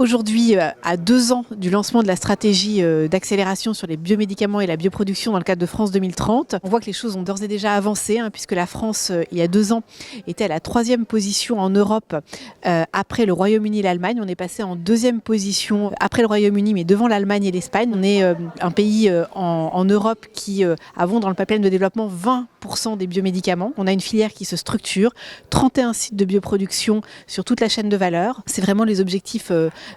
Aujourd'hui, à 2 ans du lancement de la stratégie d'accélération sur les biomédicaments et la bioproduction dans le cadre de France 2030, on voit que les choses ont d'ores et déjà avancé, puisque la France, il y a 2 ans, était à la 3e position en Europe après le Royaume-Uni et l'Allemagne. On est passé en 2e position après le Royaume-Uni, mais devant l'Allemagne et l'Espagne. On est un pays en Europe qui avons dans le pipeline de développement 20% des biomédicaments. On a une filière qui se structure, 31 sites de bioproduction sur toute la chaîne de valeur. C'est vraiment les objectifs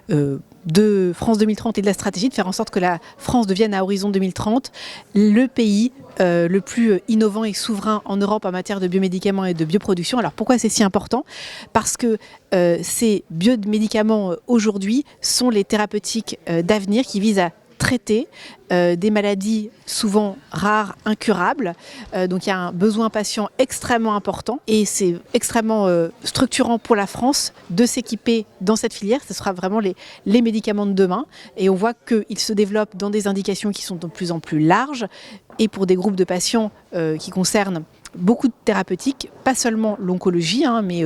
de France 2030 et de la stratégie, de faire en sorte que la France devienne à horizon 2030 le pays le plus innovant et souverain en Europe en matière de biomédicaments et de bioproduction. Alors pourquoi c'est si important? Parce que ces biomédicaments aujourd'hui sont les thérapeutiques d'avenir qui visent à traiter des maladies souvent rares, incurables. Donc il y a un besoin patient extrêmement important et c'est extrêmement structurant pour la France de s'équiper dans cette filière. Ce sera vraiment les médicaments de demain et on voit qu'ils se développent dans des indications qui sont de plus en plus larges et pour des groupes de patients qui concernent beaucoup de thérapeutiques, pas seulement l'oncologie, mais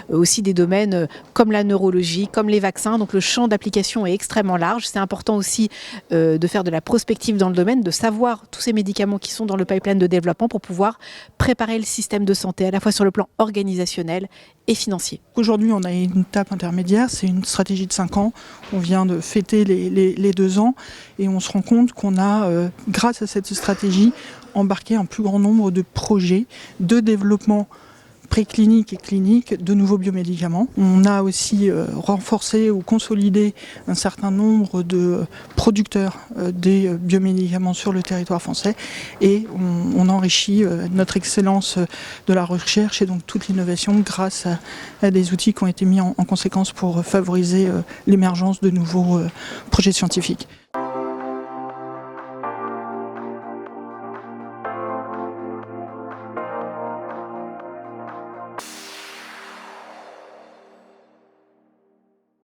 aussi des domaines comme la neurologie, comme les vaccins. Donc le champ d'application est extrêmement large. C'est important aussi de faire de la prospective dans le domaine, de savoir tous ces médicaments qui sont dans le pipeline de développement pour pouvoir préparer le système de santé à la fois sur le plan organisationnel et financier. Aujourd'hui, on a une étape intermédiaire, c'est une stratégie de 5 ans. On vient de fêter les 2 ans et on se rend compte qu'on a, grâce à cette stratégie, embarqué un plus grand nombre de projets de développement préclinique et clinique de nouveaux biomédicaments. On a aussi renforcé ou consolidé un certain nombre de producteurs des biomédicaments sur le territoire français et on enrichit notre excellence de la recherche et donc toute l'innovation grâce à des outils qui ont été mis en conséquence pour favoriser l'émergence de nouveaux projets scientifiques.